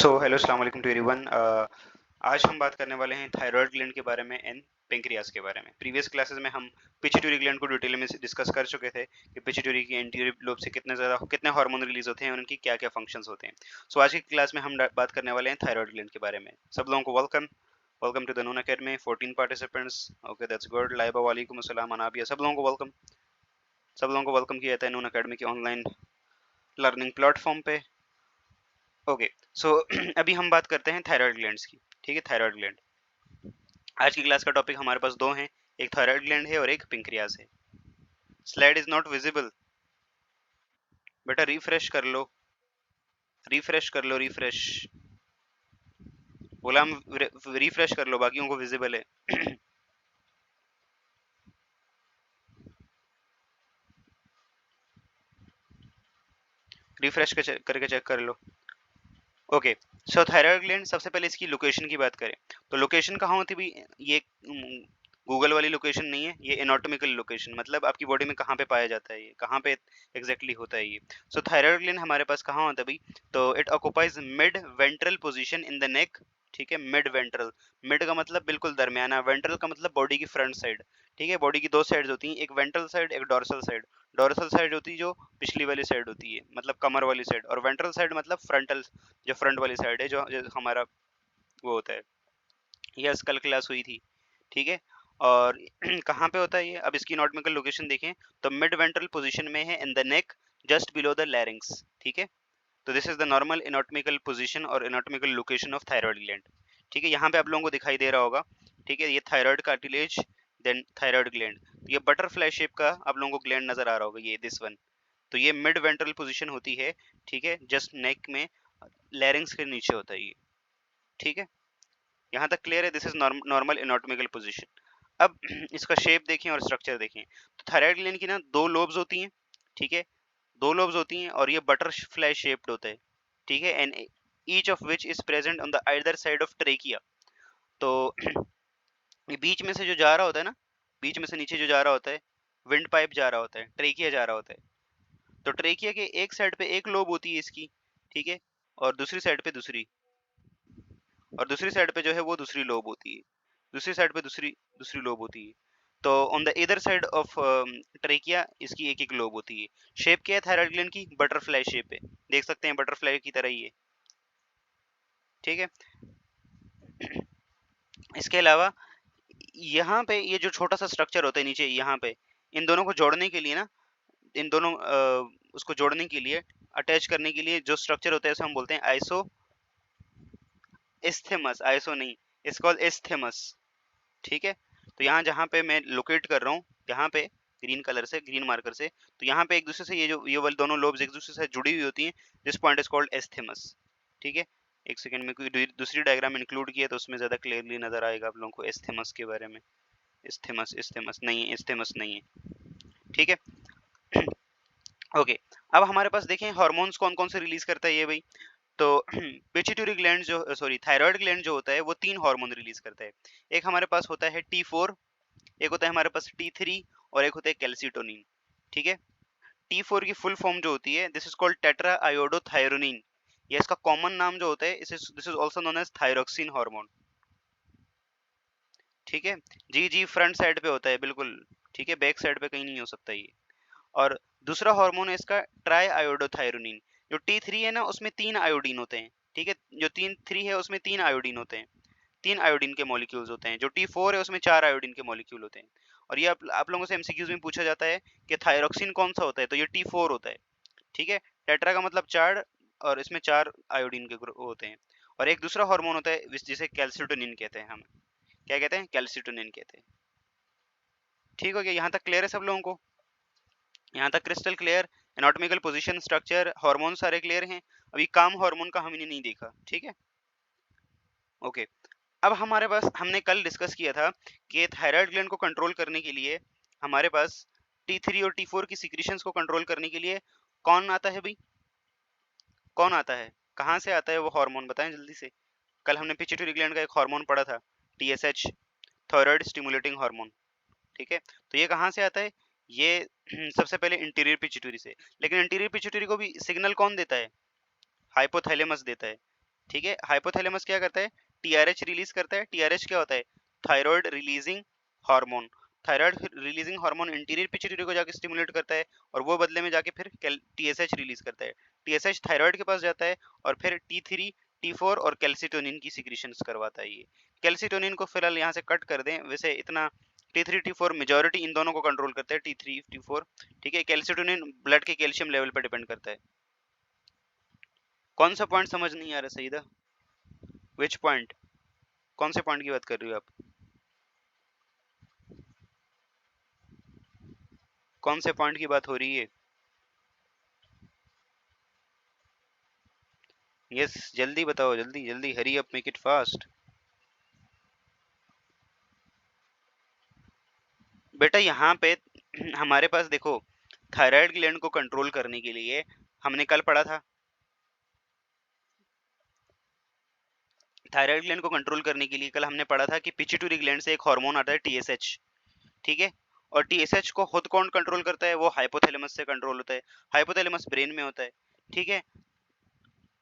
Hello अस्सलाम वालेकुम to everyone. आज हम बात करने वाले हैं थायराइड ग्लैंड के बारे में एंड पेंक्रियास के बारे में। प्रीवियस क्लासेस में हम पिट्यूटरी ग्लैंड को डिटेल में डिस्कस कर चुके थे कि पिट्यूटरी की एंटीरियर लोब से कितने हार्मोन रिलीज होते हैं और उनकी क्या क्या फंक्शंस होते हैं। आज की क्लास में हम बात करने वाले हैं थायराइड ग्लैंड के बारे में। सब लोगों को welcome welcome to the Noon Academy. 14 participants. Okay, that's good. Laiba वालेकुम अस्सलाम, अनाबिया, सब लोगों को वेलकम। सब लोगों को वेलकम किया जाता है नून अकेडमी के ऑनलाइन लर्निंग प्लेटफॉर्म पे। ओके, सो अभी हम बात करते हैं थायराइड ग्लैंड्स की। ठीक है, थायराइड ग्लैंड। आज की क्लास का टॉपिक हमारे पास दो हैं, एक थायराइड ग्लैंड है और एक पेंक्रियास है। Slide is not visible. बेटा रिफ्रेश कर लो, रिफ्रेश कर लो, रिफ्रेश। बोला हम रिफ्रेश कर लो, बाकियों को विजिबल है। रिफ्रेश करके चेक कर लो। ओके, सो थायराइड ग्लैंड, सबसे पहले इसकी लोकेशन की बात करें तो लोकेशन कहाँ होती है भाई? ये गूगल वाली लोकेशन नहीं है, ये एनाटॉमिकल लोकेशन, मतलब आपकी बॉडी में कहाँ पे पाया जाता है, ये कहाँ पे एग्जैक्टली होता है ये। सो थायराइड ग्लैंड हमारे पास कहाँ होता है भाई? तो it occupies mid ventral position in the नेक। ठीक है, मिड वेंट्रल। मिड का मतलब बिल्कुल दरमियाना, वेंट्रल का मतलब बॉडी की फ्रंट साइड। ठीक है, बॉडी की दो साइड्स होती हैं, एक वेंट्रल साइड, एक डोर्सल साइड। डोर्सल साइड होती है जो पिछली वाली साइड होती है, मतलब कमर वाली साइड, और वेंट्रल साइड मतलब फ्रंटल, जो फ्रंट वाली साइड है, जो हमारा वो होता है। ये कल क्लास हुई थी। ठीक है, और कहाँ पे होता है ये? अब इसकी एनाटॉमिकल लोकेशन देखें तो मिड वेंट्रल पोजीशन में है, in the neck, just below the larynx. ठीक है, तो this is the normal anatomical position और anatomical location of thyroid gland. ठीक है, यहाँ पे आप लोगों को दिखाई दे रहा होगा। ठीक है, ये thyroid cartilage, then thyroid gland. तो ये बटरफ्लाई शेप का आप लोगों को ग्लैंड नजर आ रहा होगा, ये दिस वन। तो ये मिड वेंट्रल पोजीशन होती है। ठीक है, जस्ट नेक में, लैरिंग्स के नीचे होता है ये। ठीक है, यहाँ तक क्लियर है? This is normal anatomical position. अब इसका शेप देखें और स्ट्रक्चर देखें तो थायराइड ग्लैंड की ना दो लोब्स होती हैं। ठीक है, दो लोब्स होती हैं और ये बटरफ्लाई शेप्ड होता है। ठीक है, and each of which is present on the either side of trachea. तो ये बीच में से जो जा रहा होता है ना, बीच में से नीचे जो जा रहा होता है, विंड पाइप जा रहा होता है, ट्रेकिया जा रहा होता है। तो ट्रेकिया के एक साइड पे एक लोब होती है इसकी। ठीक है, और दूसरी साइड पे दूसरी, और दूसरी साइड पे जो है वो दूसरी लोब होती है। दूसरी साइड पे दूसरी दूसरी लोब होती है। तो ऑन द इधर साइड ऑफ ट्रेकिया इसकी एक एक लोब होती है। शेप क्या है थायराइड ग्लैंड की? बटरफ्लाई शेप है, देख सकते हैं बटरफ्लाई की तरह ही है। ठीक है, इसके अलावा यहाँ पे ये जो छोटा सा स्ट्रक्चर होता है नीचे यहाँ पे, इन दोनों को जोड़ने के लिए ना, इन दोनों उसको जोड़ने के लिए, अटैच करने के लिए जो स्ट्रक्चर होता है उसे हम बोलते हैं आइसो एस्थेमस। आइसो नहीं, इट्स कॉल्ड एस्थेमस। ठीक है, तो यहाँ जहाँ पे मैं लोकेट कर रहा हूँ, यहाँ पे ग्रीन कलर से, ग्रीन मार्कर से, तो यहाँ पे एक दूसरे से ये वाली दोनों लोब्स एक दूसरे से जुड़ी हुई होती हैं। This point is called isthmus. ठीक है, एक सेकंड में कोई दूसरी डायग्राम इंक्लूड किया तो उसमें ज्यादा क्लियरली नजर आएगा आप लोगों को एस्थेमस के बारे में। एस्थेमस, एस्थेमस नहीं है, एस्थेमस नहीं है। ठीक है, ओके। अब हमारे पास देखें हार्मोन्स कौन कौन से रिलीज करता है ये भाई। तो पिट्यूटरी ग्लैंड जो, सॉरी, थायराइड ग्लैंड जो होता है वो तीन हार्मोन रिलीज करता है। एक हमारे पास होता है T4, एक होता है हमारे पास T3, और एक होता है कैल्सिटोनिन। ठीक है, T4 की फुल फॉर्म जो होती है, this is called tetraiodothyronine. ये इसका कॉमन नाम जो होता है, this is also known as thyroxine hormone. ठीक है, जी जी, फ्रंट साइड पे होता है बिल्कुल। ठीक है, बैक साइड पे कहीं नहीं हो सकता ये। और दूसरा हार्मोन है इसका ट्राई आयोडोथायरोनिन। जो T3 है ना, उसमें तीन आयोडीन होते हैं। ठीक है, जो T3 है उसमें तीन आयोडीन होते हैं, तीन आयोडीन के मॉलिक्यूल्स होते हैं। जो T4 है उसमें चार आयोडीन के मॉलिक्यूल होते हैं। और ये आप लोगों से एमसीक्यूज में पूछा जाता है कि थायरोक्सिन कौन सा होता है, तो ये T4 होता है। ठीक है, टेट्रा का मतलब चार, और इसमें चार आयोडीन के ग्रुप होते हैं। और एक दूसरा हार्मोन होता है जिसे कैल्सिटोनिन कहते हैं। हम क्या कहते हैं? कैल्सिटोनिन कहते हैं। ठीक हो गया, यहाँ तक क्लियर है सब लोगों को? यहाँ तक crystal clear? Anatomical position, structure, hormone सारे क्लियर हैं। अभी काम हार्मोन का हमने नहीं देखा। ठीक है, ओके। अब हमारे पास, हमने कल डिस्कस किया था कि थायराइड ग्लैंड को कंट्रोल करने के लिए हमारे पास T3 और T4 की सिक्रीशंस को कंट्रोल करने के लिए कौन आता है भाई? कौन आता है? कहाँ से आता है वो हार्मोन? बताएं जल्दी से। कल हमने पिट्यूटरी ग्लैंड का एक हार्मोन पढ़ा था, TSH, थायराइड स्टिमुलेटिंग हार्मोन। ठीक है, तो ये कहाँ से आता है? ये सबसे पहले इंटीरियर पिट्यूटरी से। लेकिन इंटीरियर पिट्यूटरी को भी सिग्नल कौन देता है? हाइपोथैलेमस देता है। ठीक है। हाइपोथैलेमस क्या करता है, टीआरएच रिलीज करता है। टीआरएच क्या होता है, thyroid releasing hormone. Thyroid releasing hormone interior pituitary को जाके स्टिमुलेट करता है और वो बदले में जाके फिर टीएसएच रिलीज करता है। टीएसएच थायराइड के पास जाता है और फिर टी3 टी4 और कैल्सिटोनिन की सिक्रीशंस करवाता है। ये कैल्सिटोनिन को फिलहाल यहाँ से कट कर दें, वैसे इतना टी3 टी4 मेजोरिटी इन दोनों को कंट्रोल करते हैं, टी3 टी4। ठीक है। कैल्सिटोनिन ब्लड के कैल्शियम लेवल पर डिपेंड करता है। कौन सा पॉइंट समझ नहीं आ रहा सईदा, विच पॉइंट, कौन से पॉइंट की बात कर रही हो आप, कौन से पॉइंट की बात हो रही है? यस, जल्दी बताओ, जल्दी जल्दी, hurry up, make it fast. बेटा यहाँ पे हमारे पास देखो, थायराइड ग्लैंड को कंट्रोल करने के लिए हमने कल पढ़ा था, थायराइड ग्लैंड को कंट्रोल करने के लिए कल हमने पढ़ा था कि पिट्यूटरी ग्लैंड से एक हार्मोन आता है टीएसएच। ठीक है। और टीएसएच को खुद कौन कंट्रोल करता है, वो हाइपोथैलेमस से कंट्रोल होता है। हाइपोथैलेमस ब्रेन में होता है। ठीक है।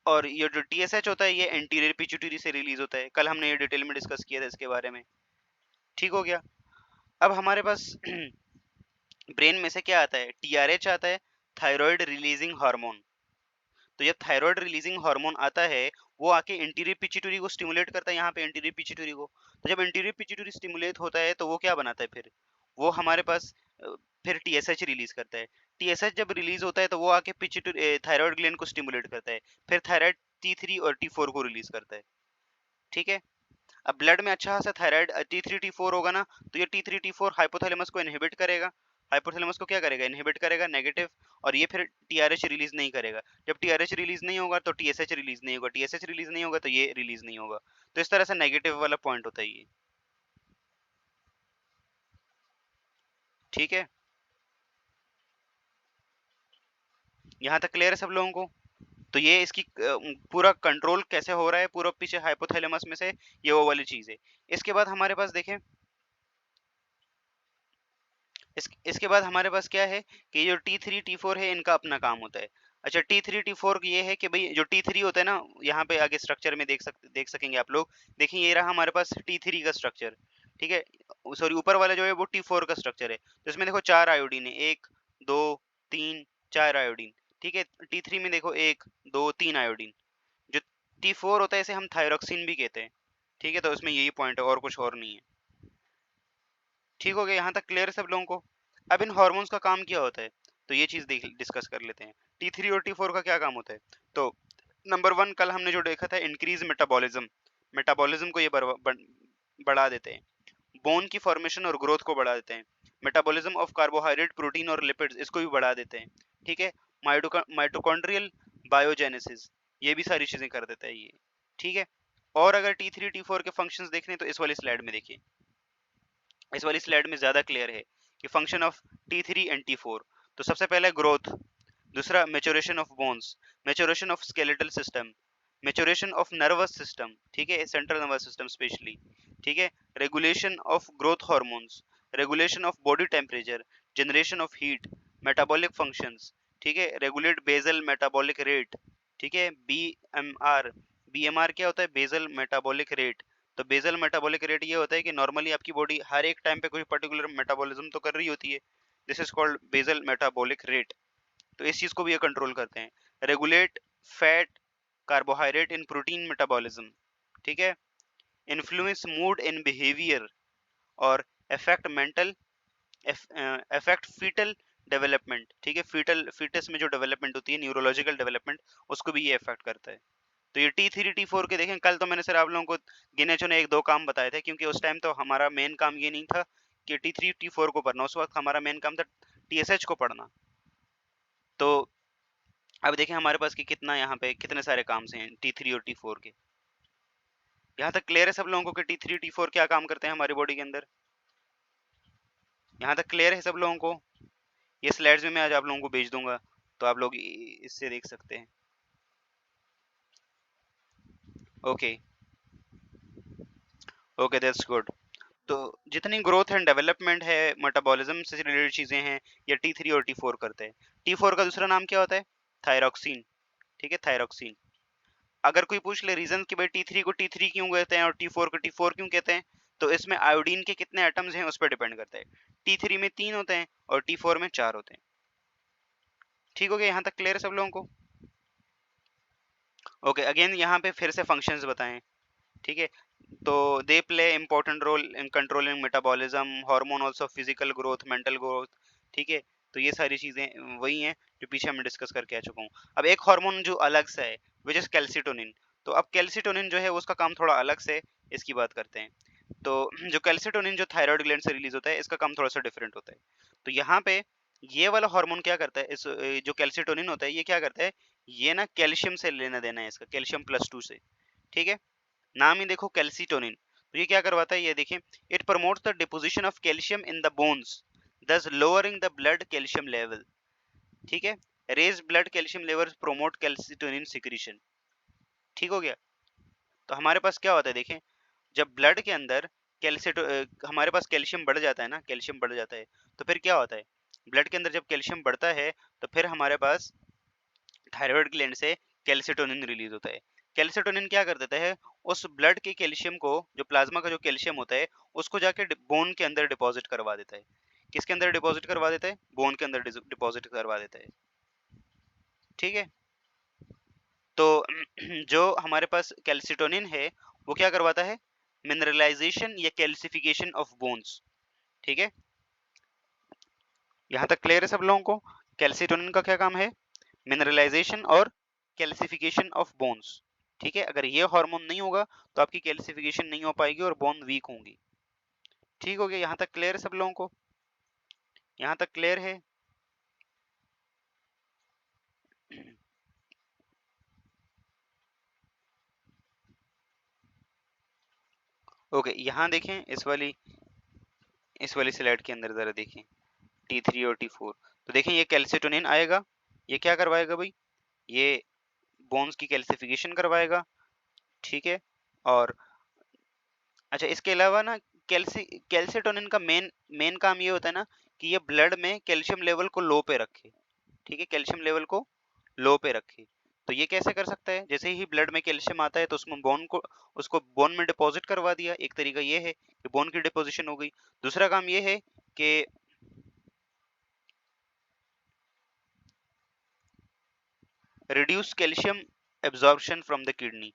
और ये जो टीएसएच होता है ये एंटीरियर पिट्यूटरी से रिलीज होता है, कल हमने ये डिटेल में डिस्कस किया था इसके बारे में। ठीक हो गया। अब हमारे पास ब्रेन में से क्या आता है, टीआरएच आता है, थायराइड रिलीजिंग हार्मोन। तो जब थायराइड रिलीजिंग हार्मोन आता है वो आके इंटीरियर पिट्यूटरी को स्टिमुलेट करता है, यहाँ पे इंटीरियर पिट्यूटरी को। तो जब इंटीरियर पिट्यूटरी स्टिमुलेट होता है तो वो क्या बनाता है, फिर वो हमारे पास फिर टीएसएच रिलीज करता है। टीएसएच जब रिलीज होता है तो वो आके पिट्यूटरी थायराइड ग्लैंड को स्टिमुलेट करता है, फिर थायराइड टी3 और टी4 को रिलीज करता है। ठीक है। अब ब्लड में अच्छा खासा थायराइड टी3 टी4 होगा ना, तो ये टी3 टी4 हाइपोथैलेमस को इनहिबिट करेगा। हाइपोथैलेमस को क्या करेगा, इनहिबिट करेगा, नेगेटिव। और ये फिर टीआरएच रिलीज नहीं करेगा। जब टीआरएच रिलीज नहीं होगा तो टीएसएच रिलीज नहीं होगा, टीएसएच रिलीज नहीं होगा तो ये रिलीज नहीं होगा। तो इस तरह से नेगेटिव वाला पॉइंट होता है ये। ठीक है। यहाँ तक क्लियर है सब लोगों को? तो ये इसकी पूरा कंट्रोल कैसे हो रहा है, पूरा पीछे हाइपोथैलेमस में से, ये वो वाली चीज है। इसके बाद हमारे पास देखें, इसके बाद हमारे पास क्या है कि जो T3 T4 है इनका अपना काम होता है। अच्छा, T3 T4 ये है कि भाई जो T3 होता है ना, यहाँ पे आगे स्ट्रक्चर में देख सकेंगे आप लोग। देखिए ये रहा हमारे पास T3 का स्ट्रक्चर। ठीक है। सॉरी, ऊपर वाला जो है वो T4 का स्ट्रक्चर है। तो इसमें देखो 4 आयोडीन है, 1 2 3 4 आयोडीन। ठीक है। T3 में देखो 1 2 3 आयोडीन। जो T4 होता है इसे हम थायरोक्सिन भी कहते हैं। ठीक है। तो इसमें यही पॉइंट है और कुछ और नहीं है। ठीक हो गया, यहाँ तक क्लियर है सब लोगों को? अब इन हार्मोन्स का काम क्या होता है, तो ये चीज देख डिस्कस कर लेते हैं। T3 और T4 का क्या काम होता है? तो नंबर 1 कल हमने जो देखा था, इंक्रीज मेटाबॉलिज्म। मेटाबॉलिज्म को ये बढ़ा देते हैं। बोन की फॉर्मेशन और ग्रोथ को बढ़ा देते हैं। मेटाबॉलिज्म ऑफ कार्बोहाइड्रेट, प्रोटीन और लिपिड्स, इसको भी बढ़ा देते हैं। ठीक है। माइटोकॉन्ड्रियल बायोजेनेसिस, ये भी सारी चीजें कर देता है ये। ठीक है। और अगर T3 T4 के फंक्शंस देखने तो इस वाली स्लाइड में देखिए, इस वाली स्लाइड में ज्यादा क्लियर है कि function of T3 and T4। तो सबसे पहले ग्रोथ, दूसरा maturation of bones, maturation of skeletal system, maturation of nervous system. ठीक है, सेंट्रल नर्वस सिस्टम स्पेशली। ठीक है। Regulation of growth hormones, regulation of body temperature, generation of heat, metabolic functions. ठीक है। Regulate bezel metabolic rate. ठीक है। BMR, BMR क्या होता है, बेजल मेटाबॉलिक रेट। तो बेजल मेटाबॉलिक रेट ये होता है कि नॉर्मली आपकी बॉडी हर एक टाइम पे कोई पर्टिकुलर मेटाबॉलिज्म तो कर रही होती है, this is called basal metabolic rate. तो इस चीज को भी ये कंट्रोल करते हैं। Regulate fat, carbohydrate in protein metabolism. ठीक है। इन्फ्लुएंस मूड एंड बिहेवियर, और affect mental, affect fetal development. ठीक है। फीटस में जो डेवलपमेंट होती है, न्यूरोलॉजिकल डेवलपमेंट, उसको भी ये अफेक्ट करता है। तो ये T3 T4 के देखें, कल तो मैंने सिर्फ आप लोगों को गिने चुने 1-2 काम बताए थे, क्योंकि उस टाइम तो हमारा मेन काम ये नहीं था कि T3 T4 को पढ़ना, उस वक्त हमारा मेन काम था TSH को पढ़ना। तो अब देखें हमारे पास कि कितना यहाँ पे कितने सारे काम से हैं T3 और T4 के। यहाँ तक क्लियर है सब लोगों को कि T3 T4 क्या काम करते हैं हमारी बॉडी के अंदर? यहाँ तक क्लियर है सब लोगों को? ये स्लाइड्स में मैं आज आप लोगों को भेज दूंगा, तो आप लोग इससे देख सकते हैं। Okay okay, that's good. तो जितनी ग्रोथ एंड डेवलपमेंट है, मेटाबॉलिज्म से रिलेटेड चीजें हैं, ये T3 और T4 करते हैं। T4 का दूसरा नाम क्या होता है? थायरोक्सिन। ठीक है, थायरोक्सिन। अगर कोई पूछ ले रीजन कि भाई T3 को T3 क्यों कहते हैं और T4 को T4 क्यों कहते हैं, तो इसमें आयोडीन के कितने एटम्स हैं उस पर डिपेंड करता है। T3 में 3 होते हैं और T4 में 4 होते हैं। ठीक हो गया, यहाँ तक क्लियर है सब लोगों को? ओके, अगेन यहाँ पे फिर से फंक्शंस बताएं। ठीक है, तो they play important role in controlling metabolism, hormone also, physical growth, mental growth. ठीक है, तो ये सारी चीजें वही हैं जो पीछे मैं डिस्कस करके आ चुका हूँ। अब एक हार्मोन जो अलग सा है विच इज कैल्सिटोनिन। तो अब कैल्सिटोनिन जो है उसका काम थोड़ा अलग से, इसकी बात करते हैं। तो जो कैल्सिटोनिन जो थायराइड ग्लैंड से रिलीज होता है, इसका काम थोड़ा सा डिफरेंट होता है। तो यहाँ पे ये वाला हार्मोन क्या करता है, इस जो कैल्सिटोनिन होता है ये क्या करता है, ये ना कैल्शियम से लेना देना है इसका, कैल्शियम +2 से। ठीक है, नाम ही देखो कैल्सिटोनिन, तो ये क्या करवाता है, ये देखिए, it promotes the deposition of calcium in the bones, thus lowering the blood calcium level। ठीक है, raise blood calcium level promote calcitonin secretion. ठीक हो गया, तो हमारे पास क्या होता है, देखें, जब ब्लड के अंदर हमारे पास कैल्शियम बढ़ जाता है ना, कैल्शियम बढ़ जाता है, तो फिर क्या होता है, ब्लड के अंदर जब कैल्शियम बढ़ता है तो फिर हमारे पास थायराइड ग्लैंड से कैल्सिटोनिन रिलीज होता है। कैल्सिटोनिन क्या कर देता है, उस ब्लड के कैल्शियम को, जो प्लाज्मा का जो कैल्शियम होता है, उसको जाके बोन के अंदर डिपॉजिट करवा देता है। किसके अंदर डिपॉजिट करवा देता है, बोन के अंदर डिपॉजिट करवा देता है। ठीक है, तो जो हमारे पास कैल्सिटोनिन है वो क्या करवाता है, मिनरलाइजेशन या कैल्सिफिकेशन ऑफ बोन्स। ठीक है, यहाँ तक क्लियर है सब लोगों को? कैल्सिटोनिन का क्या काम है, मिनरलाइजेशन और कैल्सिफिकेशन ऑफ बोन्स। ठीक है, अगर ये हार्मोन नहीं होगा तो आपकी कैल्सिफिकेशन नहीं हो पाएगी और बोन वीक होंगी। ठीक हो गया, यहाँ तक क्लियर है सब लोगों को? यहाँ तक क्लियर है? ओके, यहाँ देखें, इस वाली स्लाइड के अंदर जरा देखें, T3 और T4, तो देखें ये कैल्सिटोनिन आएगा, ये क्या करवाएगा भाई, ये बोन्स की कैल्सिफिकेशन करवाएगा। ठीक है, और अच्छा, इसके अलावा ना कैल्सिटोनिन का मेन मेन काम ये होता है ना कि ये ब्लड में कैल्शियम लेवल को लो पे रखे। ठीक है, कैल्शियम लेवल को लो पे रखे। तो ये कैसे कर सकता है, जैसे ही ब्लड में कैल्शियम आता है तो उसमें उसको बोन में डिपॉजिट करवा दिया, एक तरीका ये है कि बोन की डिपोजिशन हो गई। दूसरा काम ये है कि reduce calcium absorption from the kidney.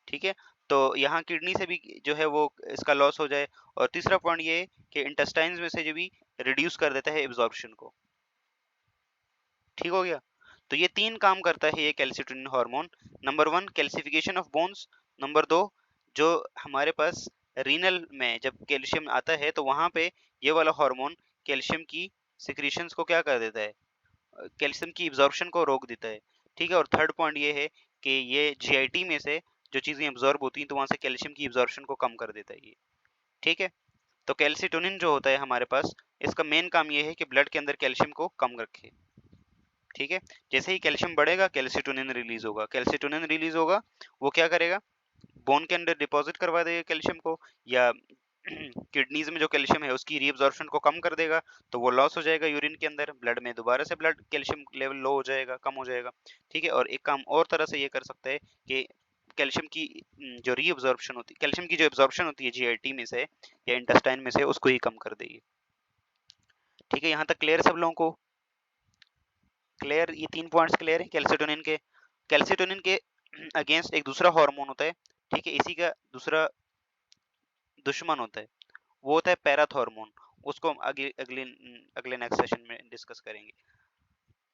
ठीक है, तो यहाँ किडनी से भी जो है वो इसका लॉस हो जाए। और तीसरा पॉइंट ये है कि इंटेस्टाइन्स में से जो भी रिड्यूस कर देता है एब्जॉर्प्शन को। ठीक हो गया, तो ये 3 काम करता है ये calcitonin hormone. Number 1 calcification of bones, number 2 जो हमारे पास रीनल में जब कैल्शियम आता है तो वहां पे ये वाला हार्मोन कैल्शियम की सिक्रीशंस को क्या कर देता है, कैल्शियम की एब्जॉर्प्शन को रोक देता है। ठीक है, और थर्ड पॉइंट ये है कि ये जीआईटी में से जो चीजें एब्जॉर्ब होती हैं तो वहां से कैल्शियम की एब्जॉर्प्शन को कम कर देता है ये। ठीक है, तो कैल्सिटोनिन जो होता है हमारे पास, इसका मेन काम ये है कि ब्लड के अंदर कैल्शियम को कम रखे। ठीक है, जैसे ही कैल्शियम बढ़ेगा कैल्सिटोनिन रिलीज होगा, कैल्सिटोनिन रिलीज होगा, वो क्या करेगा, बोन के अंदर डिपॉजिट करवा देगा कैल्शियम को, या किडनीज में जो कैल्शियम है उसकी रीअब्जॉर्प्शन को कम कर देगा, तो वो लॉस हो जाएगा यूरिन के अंदर, ब्लड में दोबारा से ब्लड कैल्शियम लेवल लो हो जाएगा, कम हो जाएगा। ठीक है, और एक काम और तरह से ये कर सकता है कि कैल्शियम की जो रीअब्जॉर्प्शन होती है, कैल्शियम की जो एब्जॉर्प्शन होती है जीआईटी में से या इंटेस्टाइन में से, उसको ही कम कर देगी। ठीक है, यहाँ तक क्लियर है सब लोगों को? क्लियर, ये 3 पॉइंट्स क्लियर है कैल्सिटोनिन के। कैल्सिटोनिन के अगेंस्ट एक दूसरा हार्मोन होता है, ठीक है, इसी का दूसरा दुश्मन होता है, वो होता है पैराथॉर्मोन। उसको हम आगे अगले अगले नेक्स्ट सेशन में डिस्कस करेंगे।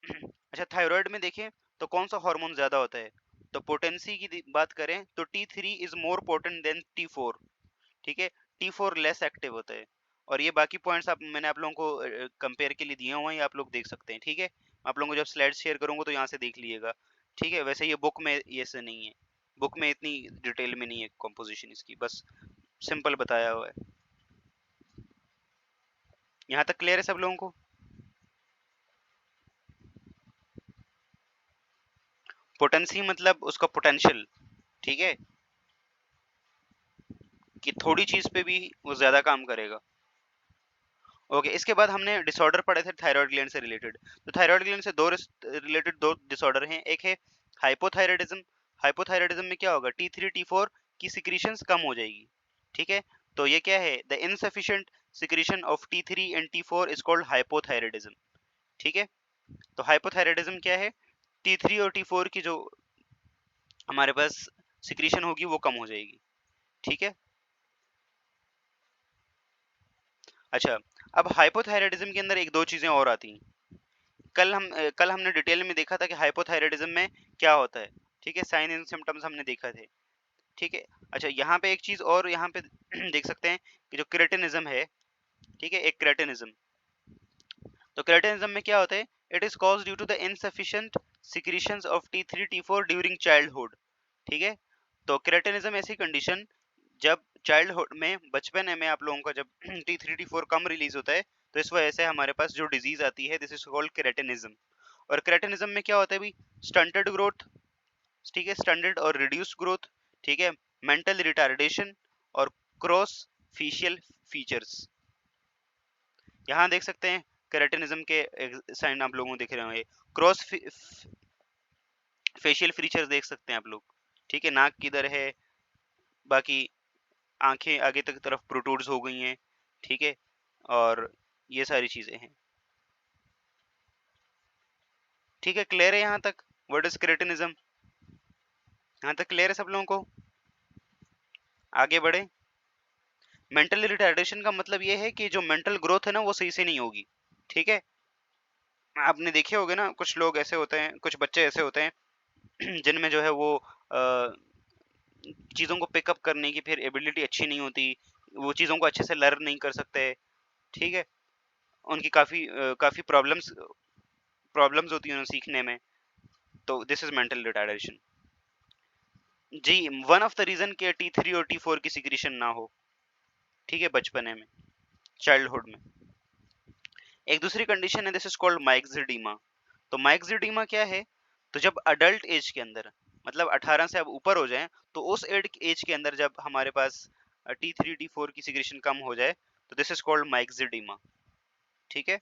अच्छा, थायराइड में देखें तो कौन सा हार्मोन ज्यादा होता है, तो पोटेंसी की बात करें तो T3 is more potent then T4। ठीक है, T4 लेस एक्टिव होता है। और ये बाकी पॉइंट्स मैंने आप लोगों को कंपेयर के लिए दिए हुए हैं, आप लोग देख सकते हैं। ठीक है, आप लोगों को जब स्लाइड शेयर करूंगा तो यहाँ से देख लीजिएगा। ठीक है, वैसे ये बुक में ये से नहीं है, बुक में इतनी डिटेल में नहीं है कॉम्पोजिशन इसकी, बस सिंपल बताया हुआ है। यहाँ तक क्लियर है सब लोगों को? पोटेंसी मतलब उसका पोटेंशियल। ठीक है, कि थोड़ी चीज पे भी वो ज्यादा काम करेगा। ओके, इसके बाद हमने डिसऑर्डर पढ़े थे थायराइड ग्लैंड से रिलेटेड। तो थायराइड ग्लैंड से दो रिलेटेड दो डिसऑर्डर हैं, एक है हाइपोथायराइडिज्म। हाइपोथायराइडिज्म में क्या होगा, T3 T4 की सिक्रीशंस कम हो जाएगी, ठीक है। तो ये क्या है, the insufficient secretion of T3 and T4 is called hypothyroidism, ठीक है। तो हाइपोथायराइडिज्म क्या है, T3 और T4 की जो हमारे पास सिक्रीशन होगी वो कम हो जाएगी, ठीक है। अच्छा, अब हाइपोथायराइडिज्म के अंदर एक दो चीजें और आती हैं। कल हमने डिटेल में देखा था कि हाइपोथायराइडिज्म में क्या होता है, ठीक है, साइन एंड सिम्टम्स हमने देखा थे, ठीक है। अच्छा, यहाँ पे एक चीज और यहाँ पे देख सकते हैं कि जो क्रेटिनिज्म है, ठीक है, एक क्रेटिनिज्म, तो क्रेटिनिज्म में क्या होता है, it is cause due to the insufficient secretions of T3 T4 during childhood, ठीक है। तो क्रेटिनिज्म ऐसी कंडीशन जब चाइल्डहुड में, बचपन में आप लोगों का जब T3 T4 कम रिलीज होता है, तो इस वजह से हमारे पास जो डिजीज आती है, दिस इज कॉल्ड क्रेटिनिज्म। और क्रेटिनिज्म में क्या होता है भी, स्टंटेड ग्रोथ, ठीक है, स्टंटेड और रिड्यूस्ड ग्रोथ, ठीक है, मेंटल रिटार्डेशन और क्रॉस फेशियल फीचर्स। यहाँ देख सकते हैं केराटिनिज्म के साइन आप लोगों को दिख रहे होंगे, क्रॉस फेशियल फीचर्स देख सकते हैं आप लोग, ठीक है, नाक किधर है, बाकी आंखें आगे तक तरफ प्रोट्रूड्स हो गई हैं, ठीक है, और ये सारी चीजें हैं, ठीक है। क्लियर है यहाँ तक, व्हाट इज क्रेटिनिज्म, यहाँ तक क्लियर है सब लोगों को, आगे बढ़े। मेंटल रिटार्डेशन का मतलब ये है कि जो मेंटल ग्रोथ है ना वो सही से नहीं होगी, ठीक है। आपने देखे होंगे ना, कुछ लोग ऐसे होते हैं, कुछ बच्चे ऐसे होते हैं जिनमें जो है वो चीज़ों को पिकअप करने की फिर एबिलिटी अच्छी नहीं होती, वो चीज़ों को अच्छे से लर्न नहीं कर सकते, ठीक है। उनकी काफ़ी प्रॉब्लम्स प्रॉब्लम्स होती हैं उन्हें सीखने में, तो दिस इज मेंटल रिटार्डेशन जी। वन ऑफ द रीज़न के T3 और T4 की सिक्रीशन ना हो, ठीक है, बचपने में, चाइल्डहुड में। एक दूसरी कंडीशन है, दिस इज कॉल्ड माइक्सिडीमा। तो माइक्सिडीमा क्या है, तो जब अडल्ट एज के अंदर, मतलब 18 से अब ऊपर हो जाए, तो उस एज के अंदर जब हमारे पास T3 T4 की सिक्रीशन कम हो जाए, तो दिस इज कॉल्ड माइक्सिडीमा, ठीक है।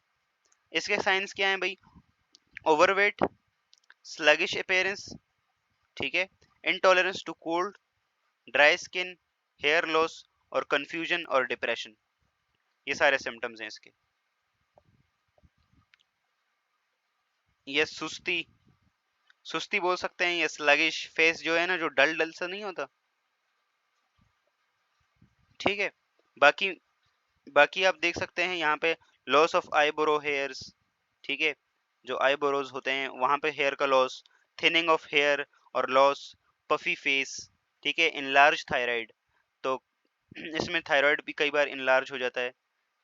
इसके साइंस क्या है भाई, ओवरवेट, स्लगिश अपीयरेंस, ठीक है, intolerance to cold, dry skin, hair loss और कंफ्यूजन और डिप्रेशन, ये सारे सिम्टम्स हैं इसके। ये सुस्ती, सुस्ती बोल सकते हैं, ये स्लगिश फेस जो है ना, जो डल डल सा नहीं होता, ठीक है। बाकी बाकी आप देख सकते हैं यहाँ पे लॉस ऑफ आईब्रो हेयर्स, ठीक है, जो आईब्रोज होते हैं वहां पे हेयर का लॉस, थिनिंग ऑफ हेयर और लॉस, पफी फेस, ठीक है, इनलार्ज थायराइड, तो इसमें थायराइड भी कई बार इनलार्ज हो जाता है,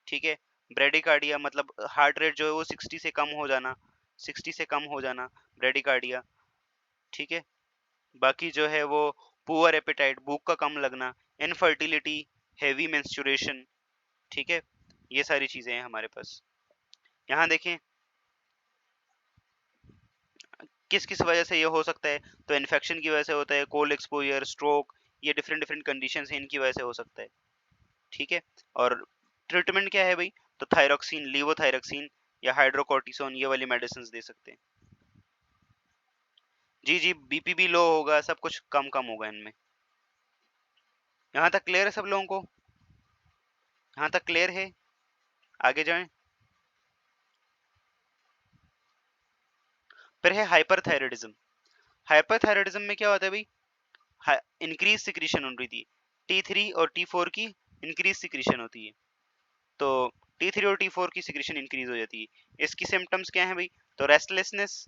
ठीक है। ब्रेडिकार्डिया मतलब हार्ट रेट जो है वो 60 से कम हो जाना, 60 से कम हो जाना, ब्रेडिकार्डिया, ठीक है। बाकी जो है वो पुअर एपेटाइट, भूख का कम लगना, इनफर्टिलिटी, हेवी मेंस्ट्रुएशन, ठीक है, ये सारी चीजें हैं हमारे पास। यहाँ देखें किस किस वजह से ये हो सकता है, तो इन्फेक्शन की वजह से होता है, कोल्ड एक्सपोजर, स्ट्रोक, ये डिफरेंट डिफरेंट कंडीशंस हैं, इनकी वजह से हो सकता है, ठीक है। और ट्रीटमेंट क्या है भाई, तो थायरोक्सिन, लीवोथायरोक्सिन या हाइड्रोकोर्टिसोन, ये वाली मेडिसिन दे सकते हैं। जी जी, बीपी भी लो होगा, सब कुछ कम कम होगा इनमें। यहाँ तक क्लियर है सब लोगों को, यहाँ तक क्लियर है, आगे जाएं। फिर है हाइपरथायराइडिज्म। हाइपरथायराइडिज्म में क्या होता है भाई, इंक्रीज सिक्रीशन हो रही थी, T3 और T4 की इंक्रीज सिक्रीशन होती है, तो T3 और T4 की सिक्रीशन इंक्रीज हो जाती है। इसकी सिम्टम्स क्या है भाई, तो रेस्टलेसनेस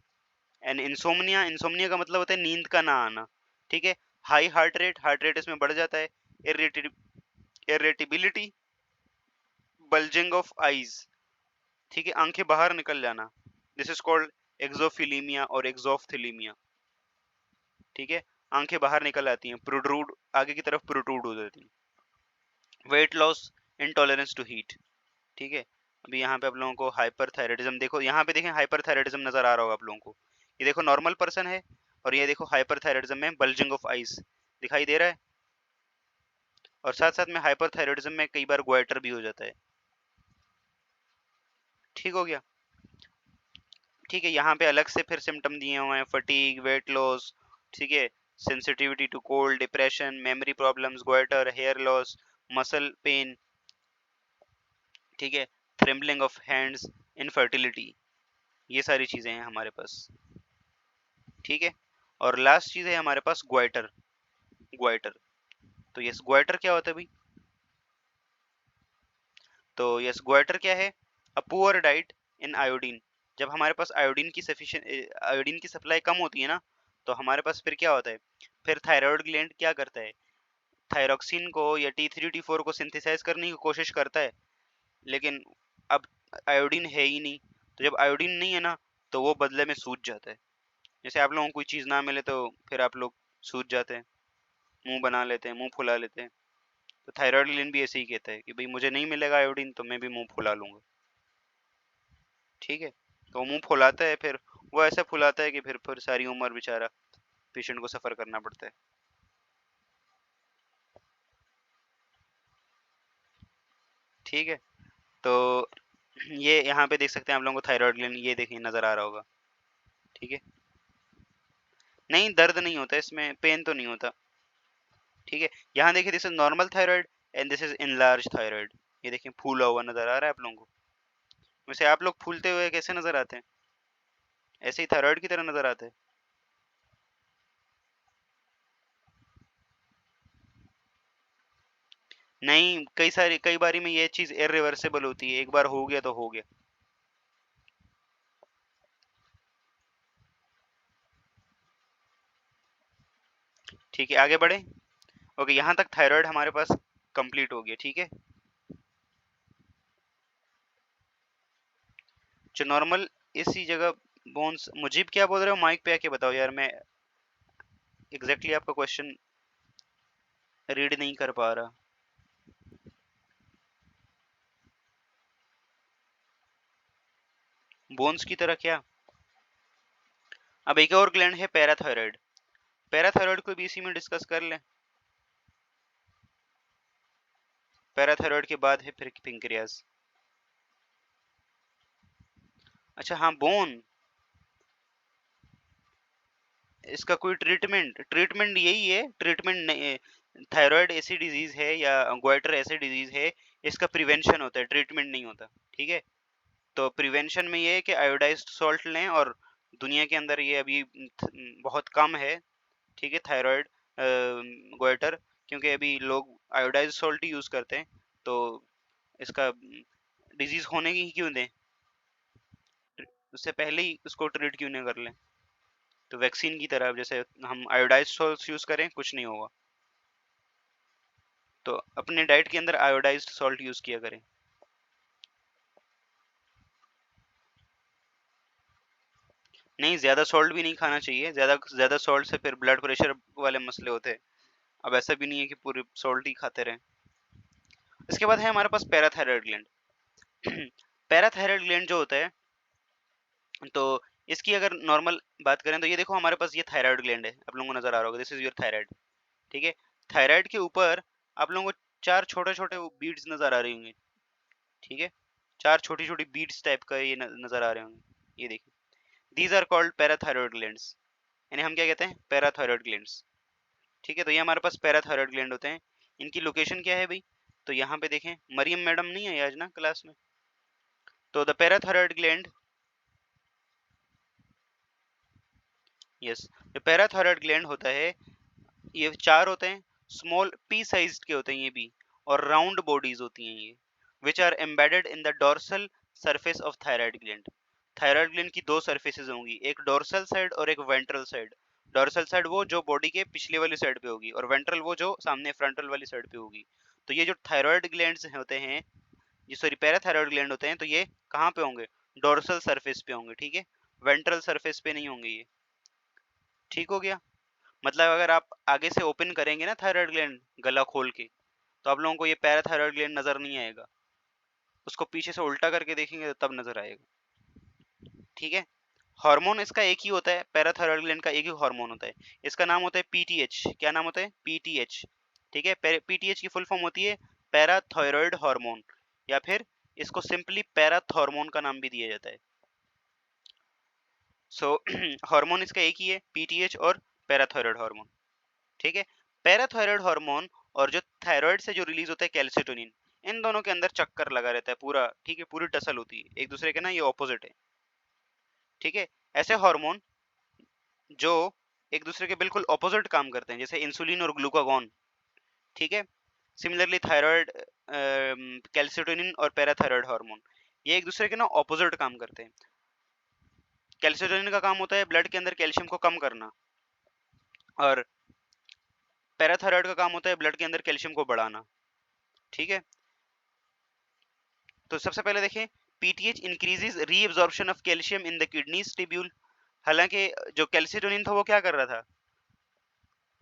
एंड इंसोम्निया, इंसोम्निया का मतलब होता है नींद का ना आना, ठीक है। हाई हार्ट रेट इसमें बढ़ जाता है, इरिटेबिलिटी, बल्जिंग ऑफ आईज, ठीक है, आंखें बाहर निकल जाना, दिस इज कॉल्ड एक्सोफिलीमिया और एक्सोफ्थेलीमिया, ठीक है, आंखें बाहर निकल आती हैं, प्रोट्रूड, आगे की तरफ प्रोट्रूड हो जाती है। Weight loss, intolerance to heat, ठीक है। अभी यहाँ पे आप लोगों को हाइपरथायराइडिज्म देखो, यहाँ पे देखें हाइपरथायराइडिज्म नजर आ रहा होगा आप लोगों को, ये देखो नॉर्मल पर्सन है, और ये देखो हाइपरथायराइडिज्म में बल्जिंग ऑफ आईज दिखाई दे रहा है, और साथ साथ में हाइपरथायराइडिज्म में कई बार ग्वाइटर भी हो जाता है, ठीक हो गया, ठीक है। यहाँ पे अलग से फिर सिम्टम दिए हुए हैं, फटीग, वेट लॉस, ठीक है, sensitivity to cold, depression, memory problems, goiter, hair loss, muscle pain, ठीक है, trembling of hands, infertility, ये सारी चीजें हैं हमारे पास, ठीक है। और लास्ट चीज है हमारे पास गोइटर। गोइटर, तो यस गोइटर क्या होता है भाई? तो यस गोइटर क्या है? A poor diet in iodine. जब हमारे पास आयोडीन की सफिशिएंट आयोडीन की सप्लाई कम होती है ना, तो हमारे पास फिर क्या होता है, फिर थायराइड ग्लैंड क्या करता है, थायरोक्सिन को या T3 T4 को सिंथेसाइज करने की कोशिश करता है, लेकिन अब आयोडीन है ही नहीं। तो जब आयोडीन नहीं है ना, तो वो बदले में सूज जाता है। जैसे आप लोगों को कोई चीज़ ना मिले तो फिर आप लोग सूज जाते हैं, मुंह बना लेते हैं, मुंह फुला लेते हैं। तो थायराइड ग्लैंड भी ऐसे ही कहता है कि भाई मुझे नहीं मिलेगा आयोडीन तो मैं भी मुंह फुला लूंगा, ठीक है। तो वो मुंह फुलाता है, फिर वो ऐसा फुलाता है कि फिर सारी उम्र बेचारा पेशेंट को सफ़र करना पड़ता है, ठीक है। तो ये यहाँ पे देख सकते हैं आप लोगों को थायराइड ग्लैंड, ये देखिए नज़र आ रहा होगा, ठीक है। नहीं दर्द नहीं होता इसमें, पेन तो नहीं होता, ठीक है। यहाँ देखिए this is normal thyroid and this is enlarge thyroid. ये देखिए फूला हुआ नजर आ रहा है आप लोगों को। वैसे आप लोग फूलते हुए कैसे नजर आते हैं? ऐसे ही थायराइड की तरह नजर आते हैं? नहीं, कई बारी में ये चीज इरिवर्सिबल होती है, एक बार हो गया तो हो गया, ठीक है। आगे बढ़े। ओके, यहाँ तक थायराइड हमारे पास कंप्लीट हो गया, ठीक है। जो नॉर्मल इसी जगह बोन्स, मुजीब क्या बोल रहे हो माइक पे आके बताओ यार, मैं एग्जैक्टली आपका क्वेश्चन रीड नहीं कर पा रहा। बोन्स की तरह क्या? अब एक और ग्लैंड है पैराथायराइड। पैराथायराइड को भी इसी में डिस्कस कर लें। पैराथायराइड के बाद है फिर पिंक्रियाज। अच्छा हाँ, बोन, इसका कोई ट्रीटमेंट? ट्रीटमेंट यही है, ट्रीटमेंट नहीं, थायराइड ऐसी डिजीज है या गोइटर ऐसी डिजीज है, इसका प्रिवेंशन होता है, ट्रीटमेंट नहीं होता, ठीक है। तो प्रिवेंशन में ये है कि आयोडाइज्ड सॉल्ट लें, और दुनिया के अंदर ये अभी बहुत कम है, ठीक है, थायराइड गोइटर, क्योंकि अभी लोग आयोडाइज्ड सॉल्ट ही यूज करते हैं। तो इसका डिजीज होने की ही क्यों दें, उससे पहले ही उसको ट्रीट क्यों नहीं कर लें? तो वैक्सीन की तरह जैसे हम आयोडाइज्ड सॉल्ट यूज करें, कुछ नहीं होगा। तो अपने डाइट के अंदर आयोडाइज्ड सॉल्ट यूज किया करें। नहीं, ज्यादा सॉल्ट भी नहीं खाना चाहिए, ज्यादा ज्यादा सॉल्ट से फिर ब्लड प्रेशर वाले मसले होते हैं। अब ऐसा भी नहीं है कि पूरे सॉल्ट ही खाते रहें। इसके बाद है हमारे पास पैराथायराइड ग्लैंड। पैराथायराइड ग्लैंड जो होता है, तो इसकी अगर नॉर्मल बात करें तो ये देखो हमारे पास ये थायराइड ग्लैंड है, आप लोगों को नजर आ रहा होगा, दिस इज योर थायराइड, ठीक है। थायराइड के ऊपर आप लोगों को चार छोटे छोटे बीड्स नजर आ रही होंगी, ठीक है। चार छोटी छोटी बीड्स टाइप का ये नजर आ रहे होंगे, ये देखिए, these are called parathyroid glands, यानी हम क्या कहते हैं, पैराथायराइड ग्लैंड्स, ठीक है। तो ये हमारे पास पैराथायराइड ग्लैंड होते हैं। इनकी लोकेशन क्या है भाई? तो यहाँ पे देखें, मरियम मैडम नहीं है आज ना क्लास में। तो द पैराथायराइड ग्लैंड, यस, जो पैराथायराइड ग्लैंड होता है, ये चार होते हैं, स्मॉल पी साइज के होते हैं ये भी, और राउंड बॉडीज होती हैं ये, which are embedded in the dorsal surface of thyroid gland. Thyroid gland की दो सरफेसेस होंगी, एक डोर्सल साइड और एक वेंट्रल साइड। डोर्सल साइड वो जो बॉडी के पिछले वाली साइड पे होगी, और वेंट्रल वो जो सामने फ्रंटल वाली साइड पे होगी। तो ये जो थायराइड ग्लैंड्स होते हैं, ये सॉरी पैराथायराइड ग्लैंड होते हैं, तो ये कहाँ पे होंगे? डोर्सल सरफेस पे होंगे, ठीक है, वेंट्रल सरफेस पे नहीं होंगे ये, ठीक हो गया। मतलब अगर आप आगे से ओपन करेंगे ना थायराइड ग्लैंड, गला खोल के, तो आप लोगों को ये पैराथायराइड ग्लैंड नजर नहीं आएगा, उसको पीछे से उल्टा करके देखेंगे तो तब नजर आएगा, ठीक है। हार्मोन इसका एक ही होता है, पैराथायराइड ग्लैंड का एक ही हार्मोन होता है, इसका नाम होता है पीटीएच। क्या नाम होता है? पीटीएच, ठीक है। पीटीएच की फुल फॉर्म होती है पैराथायराइड हार्मोन, या फिर इसको सिंपली पैराथॉर्मोन का नाम भी दिया जाता है। सो हार्मोन इसका एक ही है, पीटीएच और पैराथायराइड हार्मोन, ठीक है। पैराथायराइड हार्मोन और जो थायराइड से जो रिलीज होता है कैल्सिटोनिन, इन दोनों के अंदर चक्कर लगा रहता है पूरा, ठीक है, पूरी टसल होती है एक दूसरे के ना, ये ऑपोजिट है, ठीक है। ऐसे हार्मोन जो एक दूसरे के बिल्कुल ऑपोजिट काम करते हैं, जैसे इंसुलिन और ग्लूकागॉन, ठीक है। सिमिलरली थायराइड, कैल्सिटोनिन और पैराथायराइड हार्मोन, ये एक दूसरे के ना ऑपोजिट काम करते हैं। कैल्सिटोनिन का काम होता है ब्लड के अंदर कैल्शियम को कम करना, और पैराथायराइड का काम होता है ब्लड के अंदर कैल्शियम को बढ़ाना, ठीक है। तो सबसे पहले देखें, PTH increases reabsorption of calcium in the kidneys tubule. हालांकि जो कैल्सिटोनिन था वो क्या कर रहा था,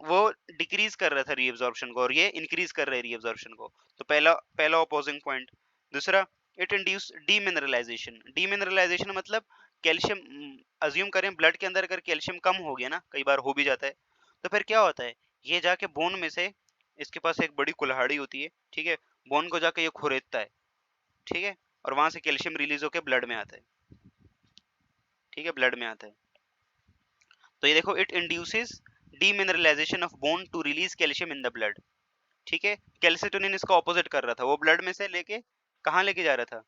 वो डिक्रीज कर रहा था रीअब्जॉर्प्शन को, और ये इंक्रीज कर रहा है रीअब्जॉर्प्शन को। तो पहला पहला अपोजिंग पॉइंट। दूसरा, इट इंड्यूस डीमिनरलाइजेशन। डीमिनरलाइजेशन मतलब कैल्शियम, अज्यूम करें ब्लड के अंदर अगर कैल्शियम कम हो गया ना, कई बार हो भी जाता है, तो फिर क्या होता है, ये जाके बोन में से, इसके पास एक बड़ी कुल्हाड़ी होती है, ठीक है, बोन को जाके ये खुरेदता है, ठीक है, और वहां से कैल्शियम रिलीज होकर ब्लड में आता है, ठीक है, ब्लड में आता है। तो ये देखो, it induces demineralisation of bone to release calcium in the blood, ठीक है। कैल्सिटोनिन इसका ऑपोजिट कर रहा था, वो ब्लड में से लेके कहाँ लेके जा रहा था,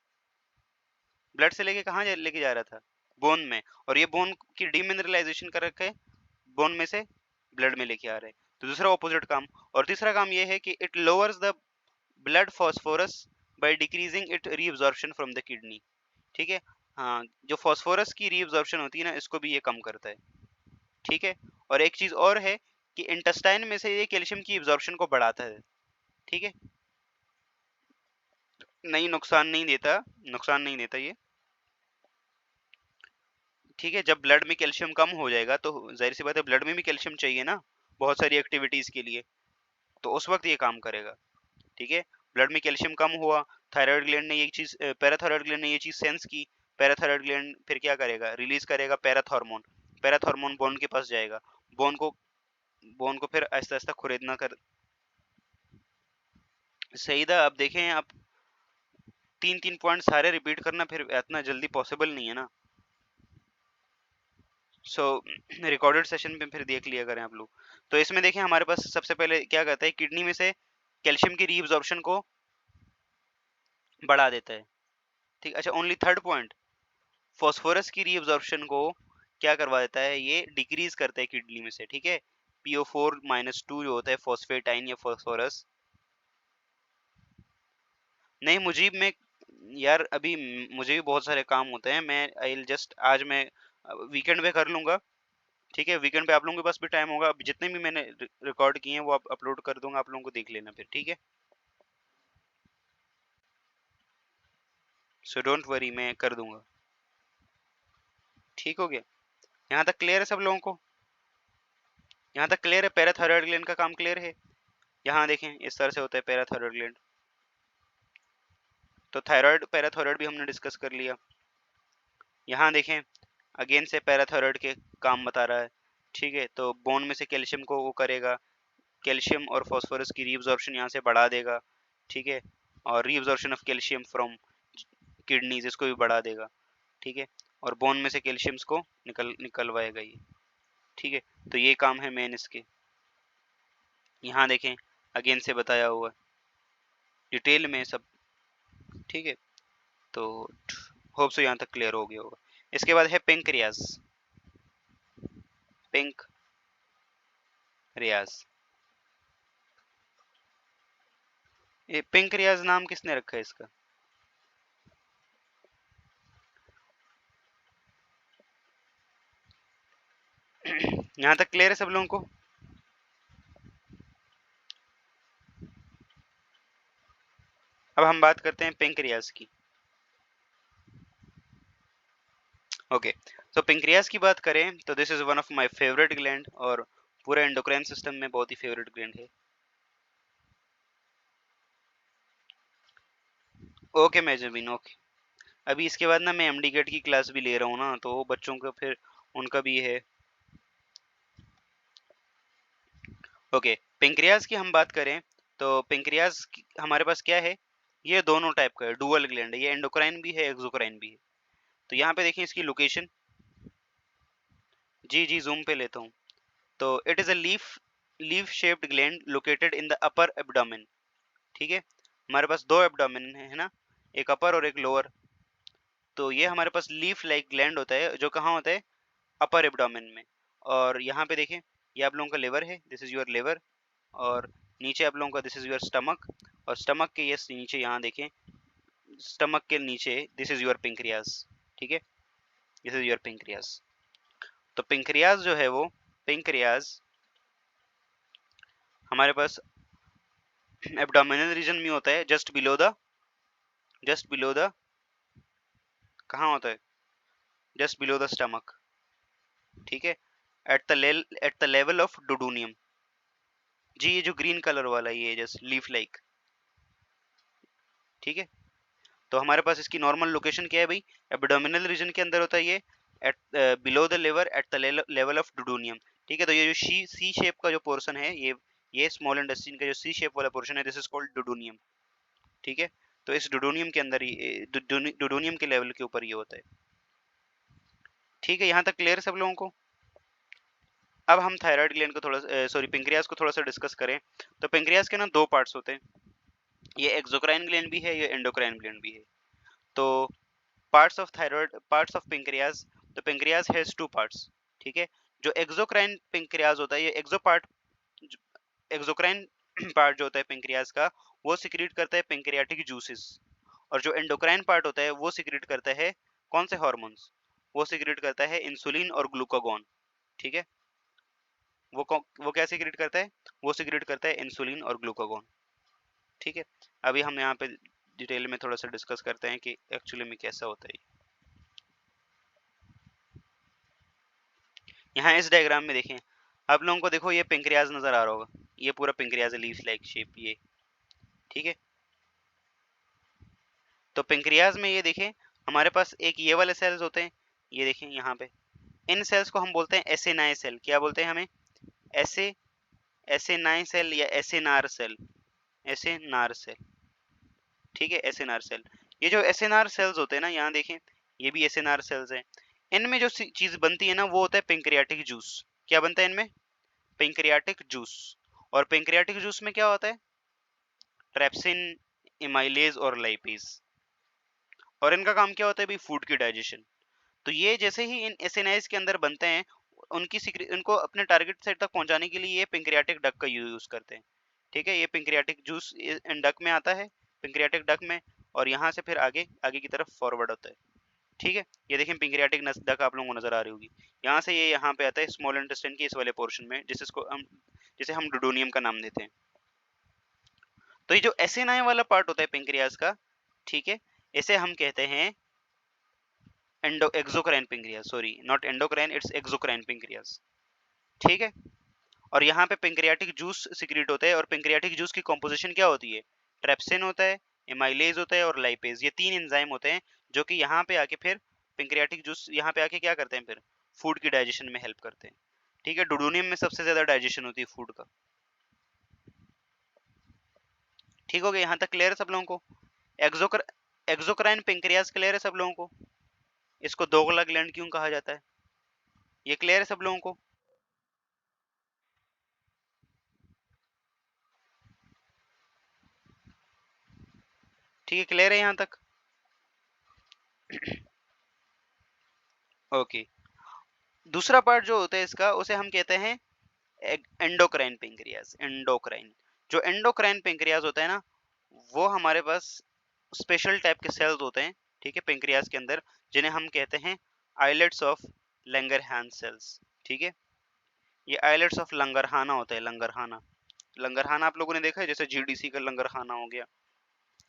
ब्लड से लेके कहाँ लेके जा रहा था, बोन में, और ये बोन की डीमिनरलाइजेशन कर रखे बोन में से ब्लड में लेके आ रहे हैं। तो दूसरा ऑपोजिट काम। और तीसरा काम ये है कि it lowers the blood phosphorus by decreasing it reabsorption from the kidney, ठीक है। हाँ, जो फॉस्फोरस की रीअब्जॉर्प्शन होती है ना, इसको भी ये कम करता है, ठीक है। और एक चीज और है कि इंटेस्टाइन में से ये कैल्शियम की एब्जॉर्प्शन को बढ़ाता है, ठीक है। नहीं, नुकसान नहीं देता, नुकसान नहीं देता ये, ठीक है। जब ब्लड में कैल्शियम कम हो जाएगा तो जाहिर सी बात है ब्लड में भी कैल्शियम चाहिए ना, बहुत सारी एक्टिविटीज के लिए, तो उस वक्त ये काम करेगा, ठीक है। ब्लड में कैल्शियम कम हुआ, थायराइड ग्लैंड ने ये चीज, पैराथायराइड ग्लैंड ने ये चीज सेंस की, पैराथायराइड ग्लैंड फिर क्या करेगा, रिलीज करेगा पैराथॉर्मोन, पैराथॉर्मोन बोन के पास जाएगा, बोन को बोन को फिर आहिस्ता आहिस्ता खुरेदना कर। सही था। अब देखें, आप तीन तीन पॉइंट सारे रिपीट करना फिर इतना जल्दी पॉसिबल नहीं है ना, सो रिकॉर्डेड सेशन पे फिर देख लिया करें आप लोग। तो इसमें देखें, हमारे पास सबसे पहले क्या कहता है, किडनी में से कैल्शियम की रीअब्जॉर्प्शन को बढ़ा देता है, ठीक। अच्छा, ओनली थर्ड पॉइंट, फॉस्फोरस की रीअब्जॉर्प्शन को क्या करवा देता है, ये डिक्रीज करता है किडनी में से, ठीक है। PO4-2 जो होता है फॉस्फेटाइन या फॉस्फोरस। नहीं, मुझे में, यार अभी मुझे भी बहुत सारे काम होते हैं, मैं आई विल जस्ट, आज मैं वीकेंड पे कर लूंगा, ठीक है। वीकेंड पे आप लोगों के पास भी टाइम होगा, जितने भी मैंने रिकॉर्ड किए हैं वो अपलोड कर दूंगा, आप लोगों को देख लेना फिर, ठीक है। सो डोंट वरी, मैं कर दूंगा, ठीक हो गया। यहाँ तक क्लियर है सब लोगों को, यहाँ तक क्लियर है, पैराथायरॉयड ग्लैंड का काम क्लियर है। यहाँ देखें, इस तरह से होता है पैराथायरॉयड ग्लैंड। तो थायराइड पैराथायरॉयड भी हमने डिस्कस कर लिया। यहाँ देखें, अगेन से पैराथायरॉयड के काम बता रहा है, ठीक है। तो बोन में से कैल्शियम को वो करेगा, कैल्शियम और फास्फोरस की रीअब्जॉर्प्शन यहाँ से बढ़ा देगा, ठीक है। और reabsorption of calcium from kidneys, इसको भी बढ़ा देगा, ठीक है। और बोन में से कैल्शियम्स को निकलवाएगा ये, ठीक है। तो ये काम है मेन इसके। यहाँ देखें, अगेन से बताया हुआ डिटेल में सब, ठीक है। तो होप सो यहाँ तक क्लियर हो गया होगा। इसके बाद है पेंक्रियाज, पिंक रियाज। ये पिंक रियाज नाम किसने रखा है इसका? यहाँ तक क्लियर है सब लोगों को? अब हम बात करते हैं पेंक्रियाज की। ओके, तो पेंक्रियाज की बात करें तो this is one of my favourite gland, और पूरे एंडोक्राइन सिस्टम में बहुत ही फेवरेट ग्लैंड है। ओके मेजरबिन, ओके। अभी इसके बाद ना मैं एमडी गेट की क्लास भी ले रहा हूँ ना, तो वो बच्चों का फिर उनका भी है। ओके, पेंक्रियाज की हम बात करें तो पेंक्रियाज हमारे पास क्या है, ये दोनों टाइप का है, डुअल ग्लैंड है, ये एंडोक्राइन भी है एक्सोक्राइन भी है। तो यहाँ पे देखिए इसकी लोकेशन, जी जी जूम पे लेता हूँ। तो it is a leaf leaf shaped gland located in the upper abdomen. ठीक है, हमारे पास दो एब्डोमेन है ना, एक अपर और एक लोअर। तो ये हमारे पास लीफ लाइक ग्लैंड होता है जो कहाँ होता है, अपर एब्डोमेन में। और यहाँ पे देखें, ये आप लोगों का लिवर है, दिस इज योर लिवर। और नीचे आप लोगों का दिस इज योर स्टमक। और स्टमक के ये नीचे यहाँ देखें, स्टमक के नीचे दिस इज योर पेंक्रियाज। ठीक है, दिस इज योर पेंक्रियाज। तो पेंक्रियाज जो है वो, पेंक्रियाज हमारे पास एब्डोमिनल रीजन में होता है, जस्ट बिलो द कहाँ होता है, जस्ट बिलो द स्टमक। ठीक है, एट द लेवल ऑफ डोडोनियम। जी ये जो ग्रीन कलर वाला ये जस्ट लीफ लाइक। ठीक है, तो हमारे पास इसकी नॉर्मल लोकेशन क्या है भाई, एब्डोमिनल रीजन के अंदर होता है ये, at below the liver at the level of duodenum. ठीक है, तो ये जो सी शेप का जो पोर्शन है, ये स्मॉल इंटेस्टाइन का जो सी शेप वाला पोर्शन है, दिस इज कॉल्ड डोडोनियम। ठीक है, तो इस डोडोनियम के अंदर ही, डोडोनियम के लेवल के ऊपर ये होता है। ठीक है, यहाँ तक क्लियर सब लोगों को। अब हम थायराइड ग्लैंड को थोड़ा, सॉरी पेंक्रियाज को थोड़ा सा डिस्कस करें। तो पेंक्रियाज के ना दो पार्ट्स होते हैं, ये एक्सोक्राइन ग्लैंड भी है, ये एंडोक्राइन ग्लैंड भी है। तो पार्ट्स ऑफ पेंक्रियाज, तो पेंक्रियाज हैज टू पार्ट्स। ठीक है, जो एक्सोक्राइन पेंक्रियाज होता है, ये एक्सोक्राइन पार्ट जो होता है पेंक्रियाज का, वो सिक्रीट करता है पेंक्रियाटिक जूसेस। और जो एंडोक्राइन पार्ट होता है वो सिक्रीट करता है कौन से हार्मोन्स, वो सिक्रीट करता है इंसुलिन और ग्लूकागॉन। ठीक है, वो क्या सिक्रीट करता है, वो सिक्रीट करता है इंसुलिन और ग्लूकागॉन। ठीक है, अभी हम यहाँ पे डिटेल में थोड़ा सा डिस्कस करते हैं कि एक्चुअली में कैसा होता है। यहाँ इस डायग्राम में देखें, आप लोगों को देखो ये पेंक्रियाज नजर आ रहा होगा, ये पूरा पेंक्रियाज है, लीफ लाइक शेप ये। ठीक है, तो पेंक्रियाज में ये देखें, हमारे पास एक ये वाले सेल्स होते हैं, ये देखें यहाँ पे, इन सेल्स को हम बोलते हैं एसेनाई सेल। क्या बोलते हैं हमें, एसे एसेनाई सेल या एसेनार सेल, एसेनार सेल। ठीक है, एसएनआर सेल। ये जो एसएनआर सेल्स होते हैं ना, यहाँ देखें, ये भी एसएनआर सेल्स हैं। इनमें जो चीज बनती है ना, वो होता है पेंक्रियाटिक जूस। क्या बनता है इनमें, पेंक्रियाटिक जूस। और पेंक्रियाटिक जूस में क्या होता है, ट्रेप्सिन, इमाइलेज और लाइपेज। और इनका काम क्या होता है भाई, फूड की डाइजेशन। तो ये जैसे ही इन एसएनआईज के अंदर बनते हैं, उनको अपने टारगेट साइट तक पहुंचाने के लिए ये पेंक्रियाटिक डक का यूज करते हैं। ठीक है, ये पेंक्रियाटिक जूस इन डक में आता है, पेंक्रियाटिक डक में, और यहाँ से फिर आगे आगे की तरफ फॉरवर्ड होता है। ठीक है, ये देखें पेंक्रियाटिक डक आप लोगों को नजर आ रही होगी, यहाँ से ये यहाँ पे आता है स्मॉल इंटेस्टाइन के इस वाले पोर्शन में, जिसे हम डोडोनियम का नाम देते हैं। तो ये जो एसिनाई वाला पार्ट होता है पेंक्रियाज का, ठीक है, इसे हम कहते हैं exocrine pancreas, sorry not endocrine, it's exocrine pancreas. ठीक है, और यहाँ पे पेंक्रियाटिक जूस सिक्रीट होता है, और पेंक्रियाटिक जूस की कॉम्पोजिशन क्या होती है, ट्रेप्सिन होता है, एमाइलेज होता है और लाइपेज। ये तीन एंजाइम होते हैं जो कि यहाँ पे आके फिर पेंक्रियाटिक जूस यहाँ पे आके क्या करते हैं, फिर फूड की डाइजेशन में हेल्प करते हैं। ठीक है, डोडोनियम में सबसे ज्यादा डाइजेशन होती है फूड का। ठीक हो गया, यहाँ तक क्लियर है सब लोगों को। एक्सोक्राइन पेंक्रियाज क्लियर है सब लोगों को, इसको दोगला ग्लैंड क्यों कहा जाता है, ये क्लियर है सब लोगों को। ठीक है, क्लियर है यहाँ तक। ओके, दूसरा पार्ट जो होता है इसका, उसे हम कहते हैं एंडोक्राइन पेंक्रियाज। एंडोक्राइन, जो एंडोक्राइन पेंक्रियाज होता है ना, वो हमारे पास स्पेशल टाइप के सेल्स होते हैं, ठीक है, पेंक्रियाज के अंदर, जिन्हें हम कहते हैं आइलेट्स ऑफ लंगरहान सेल्स। ठीक है, ये आइलेट्स ऑफ लंगरहाना होता है, लंगरहाना। लंगरहाना आप लोगों ने देखा है, जैसे जीडीसी का लंगरहाना हो गया,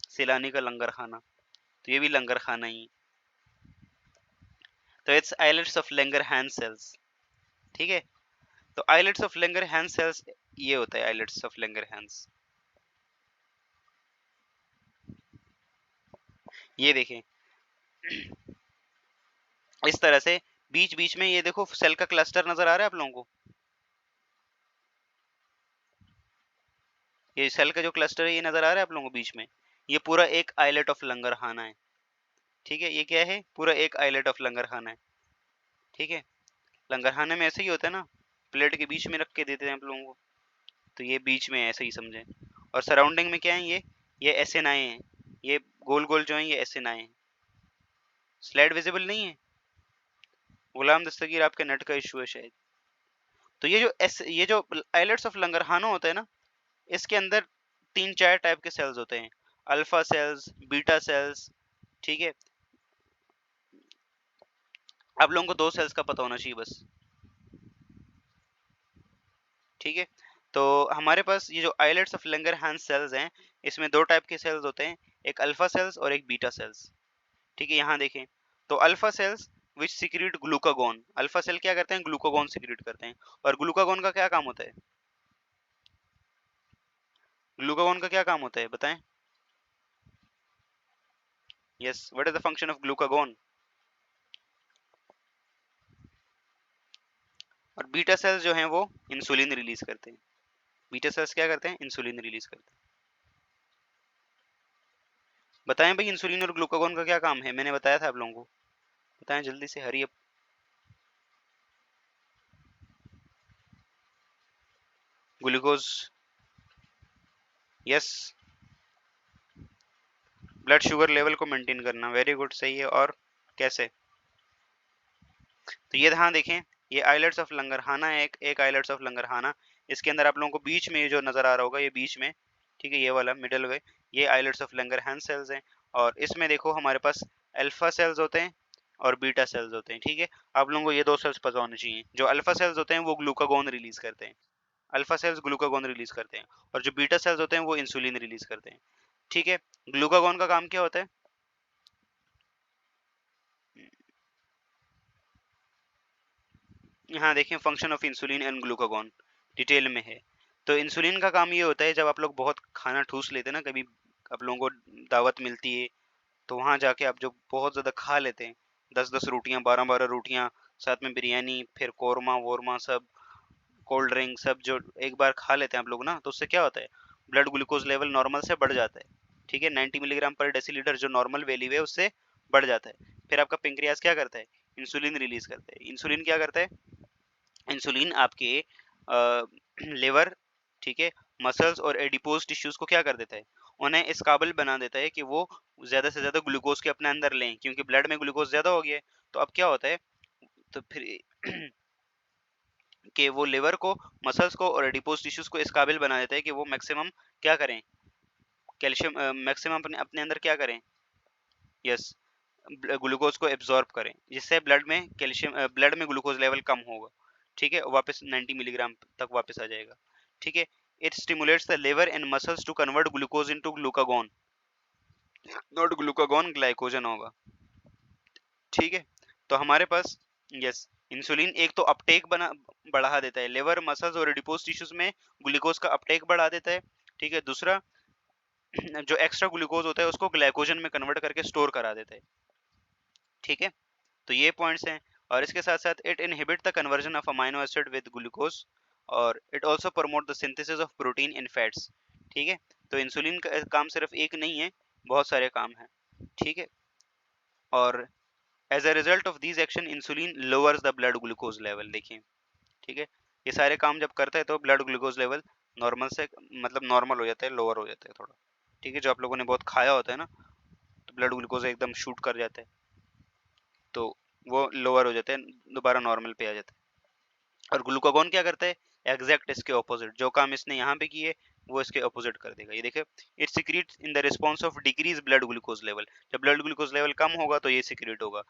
सैलानी का लंगरहाना, तो ये भी लंगरहाना ही। तो इट्स आइलेट्स ऑफ लंगरहान सेल्स। ठीक है, तो आइलेट्स ऑफ लंगरहान सेल्स ये होता है, आइलेट्स ऑफ लंगरहान्स। ये देखें, इस तरह से बीच बीच में ये देखो सेल का क्लस्टर नजर आ रहा है आप लोगों को, ये सेल का जो क्लस्टर है ये नजर आ रहा है आप लोगों को बीच में, ये पूरा एक आइलेट ऑफ लंगरहाना है। ठीक है, ये क्या है, पूरा एक आइलेट ऑफ लंगरहाना है। ठीक है, लंगरहाने में ऐसे ही होता है ना, प्लेट के बीच में रख के देते हैं आप लोगों को। तो ये बीच में है, ऐसे ही समझें। और सराउंडिंग में क्या है, ये एसएनआई है, ये गोल गोल जो है ये एसएनआई है। स्लाइड विजिबल नहीं है? गुलाम दस्तगीर, आपके नेट का इशू है शायद। तो ये जो आइलेट्स ऑफ लंगरहानो होता है ना, इसके अंदर 3-4 टाइप के सेल्स होते हैं, अल्फा सेल्स, बीटा सेल्स, ठीक है। आप लोगों को 2 सेल्स का पता होना चाहिए बस, ठीक है। तो हमारे पास ये जो आइलेट्स ऑफ लंगरहान सेल्स हैं, इसमें 2 टाइप के सेल्स होते हैं, एक अल्फा सेल्स और एक बीटा सेल्स, ठीक है। यहाँ देखें, तो alpha cells which secrete glucagon, alpha cell क्या करते हैं, ग्लूकागोन सिक्रीट करते हैं। और ग्लूकागोन का क्या काम होता है, ग्लूकागोन का क्या काम होता है बताएं। Yes, what is the function of glucagon. और बीटा सेल्स जो हैं वो इंसुलिन रिलीज करते हैं। बीटा सेल्स क्या करते हैं, इंसुलिन रिलीज करते हैं। बताएं भाई, इंसुलिन और ग्लूकागोन का क्या काम है, मैंने बताया था आप लोगों को, बताएं जल्दी से, hurry up. Glucose, yes, blood sugar level को मेंटेन करना, वेरी गुड, सही है। और कैसे, तो ये ध्यान देखें, ये आइलेट्स ऑफ लंगरहाना है, एक आइलेट्स ऑफ लंगरहाना, इसके अंदर आप लोगों को बीच में ये जो नजर आ रहा होगा, ये बीच में, ठीक है, ये वाला मिडल वे, ये आइलेट्स ऑफ लंगरहान सेल्स हैं। और इसमें देखो हमारे पास अल्फा सेल्स होते हैं और बीटा सेल्स होते हैं, ठीक है। आप लोगों को ये 2 सेल्स पता होने चाहिए। जो अल्फा सेल्स होते हैं वो ग्लूकागोन रिलीज करते हैं, अल्फा सेल्स ग्लूकागोन रिलीज करते हैं, और जो बीटा सेल्स होते हैं वो इंसुलिन रिलीज करते हैं, ठीक है। ग्लूकागोन का काम क्या होता है, यहाँ देखें, function of insulin and glucagon detail में है। तो इंसुलिन का काम ये होता है, जब आप लोग बहुत खाना ठूस लेते हैं ना, कभी आप लोगों को दावत मिलती है, तो वहाँ जाके आप जो बहुत ज़्यादा खा लेते हैं, 10-10 रोटियाँ, 12-12 रोटियाँ, साथ में बिरयानी, फिर कौरमा वोरमा सब, कोल्ड ड्रिंक सब जो एक बार खा लेते हैं आप लोग ना, तो उससे क्या होता है, ब्लड ग्लूकोज लेवल नॉर्मल से बढ़ जाता है, ठीक है। 90 मिलीग्राम पर डेसीलीटर जो नॉर्मल वैल्यू है उससे बढ़ जाता है। फिर आपका पेंक्रियाज क्या करता है, इंसुलिन रिलीज करता है। इंसुलिन क्या करता है, इंसुलिन आपके लिवर, ठीक है, मसल्स और एडिपोज टिश्यूज को क्या कर देता है, उन्हें इस काबिल बना देता है कि वो ज्यादा से ज्यादा ग्लूकोज के अपने अंदर लें, क्योंकि ब्लड में ग्लूकोज ज्यादा हो गया है। तो अब क्या होता है, तो फिर कि वो लिवर को, मसल्स को और एडिपोज टिश्यूज को इस काबिल बना देता है कि वो मैक्सिमम क्या करें, कैल्शियम मैक्सिमम अपने अपने अंदर क्या करें, यस, ग्लूकोज को एब्जॉर्ब करें, जिससे ब्लड में कैल्शियम, ब्लड में ग्लूकोज लेवल कम होगा, ठीक है, वापस 90 मिलीग्राम तक वापस आ जाएगा, ठीक है। It stimulates the liver and muscles to convert glucose into glucagon, not glucagon, glycogen होगा, ठीक है। तो हमारे पास, यस, इंसुलिन एक तो अपटेक बना बढ़ा देता है, लिवर मसल्स और एडिपोज टिश्यूज में ग्लूकोज का अपटेक बढ़ा देता है, ठीक है। दूसरा, जो एक्स्ट्रा ग्लूकोज होता है उसको ग्लाइकोजन में कन्वर्ट करके स्टोर करा देता है, ठीक है। तो ये पॉइंट्स हैं। और इसके साथ साथ it inhibit the conversion of amino acid with glucose, और it also promote the synthesis of protein in fats, ठीक है। तो इंसुलिन का काम सिर्फ एक नहीं है, बहुत सारे काम हैं, ठीक है। और as a result of this action insulin lowers the blood glucose level, देखिए, ठीक है। ये सारे काम जब करता है तो ब्लड ग्लूकोज लेवल नॉर्मल से, मतलब नॉर्मल हो जाता है, लोअर हो जाता है थोड़ा, ठीक है। जो आप लोगों ने बहुत खाया होता है ना, तो ब्लड ग्लूकोज एकदम शूट कर जाता है, तो वो लोअर हो जाते हैं, दोबारा नॉर्मल पे आ जाता है। और ग्लूकागोन क्या करता है, एग्जैक्ट इसके ऑपोजिट, जो काम इसने यहाँ पे किए वो इसके ऑपोजिट कर देगा। ये देखिए, it secretes in the response of decrease blood glucose level, जब ब्लड ग्लूकोज लेवल कम होगा तो ये सिक्रीट होगा,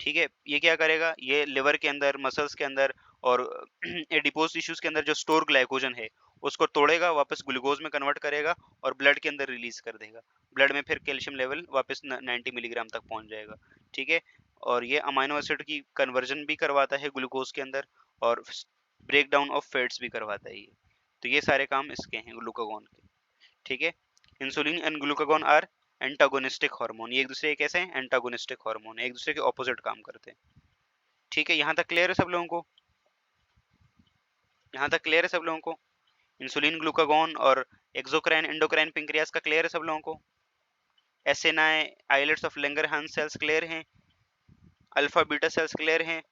ठीक है। ये क्या करेगा, ये लिवर के अंदर, मसल्स के अंदर और एडिपोज टिश्यूज के अंदर जो स्टोर ग्लाइकोजन है उसको तोड़ेगा, वापस ग्लूकोज में कन्वर्ट करेगा और ब्लड के अंदर रिलीज कर देगा। ब्लड में फिर कैल्शियम लेवल वापस 90 मिलीग्राम तक पहुंच जाएगा, ठीक है। और ये अमाइनो एसिड की कन्वर्जन भी करवाता है ग्लूकोज के अंदर, और ब्रेक डाउन ऑफ फैट्स भी करवाता है ये। तो ये सारे काम इसके हैं ग्लूकागोन के, ठीक है। Insulin and glucagon are antagonistic hormone, ये एक दूसरे के कैसे हैं, एंटागोनिस्टिक हार्मोन, एक दूसरे के ऑपोजिट काम करते हैं, ठीक है। यहाँ तक क्लियर है सब लोगों को, यहाँ तक क्लियर है सब लोगों को, इंसुलिन, ग्लूकागोन और एक्सोक्राइन, एंडोक्राइन, पेंक्रियास का क्लियर है सब लोगों को, एसएनआई, islets of Langerhans sales clear हैं, अल्फा बीटा सेल्स क्लियर हैं,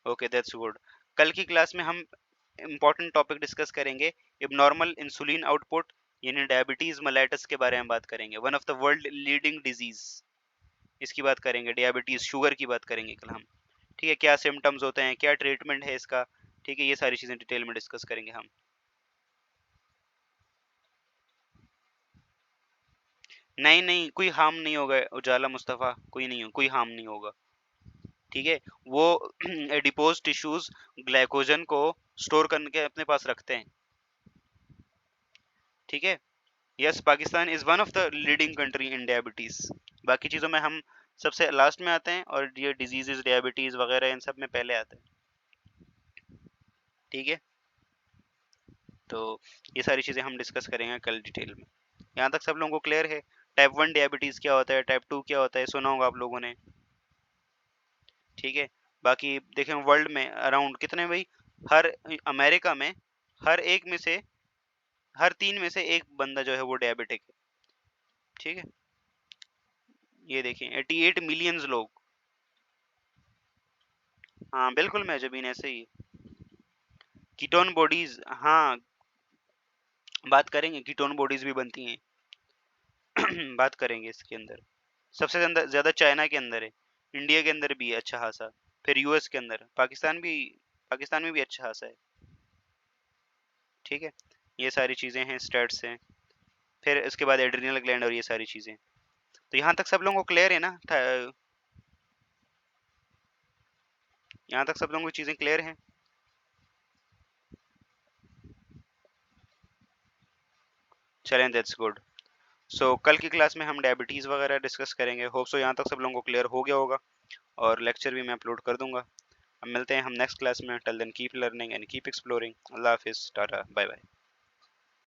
ओके दैट्स गुड। कल की क्लास में हम इंपॉर्टेंट टॉपिक डिस्कस करेंगे, इब्नॉर्मल इंसुलिन आउटपुट यानी डायबिटीज मेलाइटस के बारे में बात करेंगे, one of the world leading disease, इसकी बात करेंगे, डायबिटीज शुगर की बात करेंगे कल हम। ठीक है, क्या सिम्टम्स होते हैं, क्या ट्रीटमेंट है इसका, ठीक है, ये सारी चीजें डिटेल में डिस्कस करेंगे हम। नहीं नहीं, कोई हार्म नहीं होगा उजाला मुस्तफा, कोई नहीं हो, कोई हार्म नहीं होगा। ठीक है, वो एडिपोज टिश्यूज ग्लाइकोजन को स्टोर करके अपने पास रखते हैं। ठीक है, yes, Pakistan is one of the leading country in diabetes. बाकी चीजों में हम सबसे लास्ट में आते हैं, और ये डिजीजेस डायबिटीज वगैरह इन सब में पहले आते हैं। ठीक है, तो ये सारी चीजें हम डिस्कस करेंगे कल डिटेल में। यहाँ तक सब लोगों को क्लियर है? टाइप 1 डायबिटीज क्या होता है, टाइप 2 क्या होता है, सुना होगा आप लोगों ने। ठीक है, बाकी देखें वर्ल्ड में अराउंड कितने भाई, हर अमेरिका में हर एक में से, हर 3 में से एक बंदा जो है वो डायबिटिक है। ठीक है, ये देखिए 88 मिलियंस लोग। हाँ बिल्कुल मैं जबीन ऐसे ही। कीटोन बॉडीज, हाँ बात करेंगे, कीटोन बॉडीज भी बनती हैं। बात करेंगे इसके अंदर। सबसे ज्यादा चाइना के अंदर है, इंडिया के अंदर भी है अच्छा खासा, फिर यूएस के अंदर, पाकिस्तान में भी अच्छा खासा है। ठीक है, ये सारी चीजें हैं, स्टेट्स हैं, फिर इसके बाद एड्रिनल ग्लैंड और ये सारी चीजें। तो यहाँ तक सब लोगों को क्लियर है ना? यहाँ तक सब लोगों को चीजें क्लियर हैं? चलें, दैट्स गुड। सो कल की क्लास में हम डायबिटीज वगैरह डिस्कस करेंगे, होप सो यहाँ तक सब लोगों को क्लियर हो गया होगा, और लेक्चर भी मैं अपलोड कर दूंगा। अब मिलते हैं हम नेक्स्ट क्लास में, till then keep learning and keep exploring. अल्लाह हाफिज, टाटा, बाय बाय।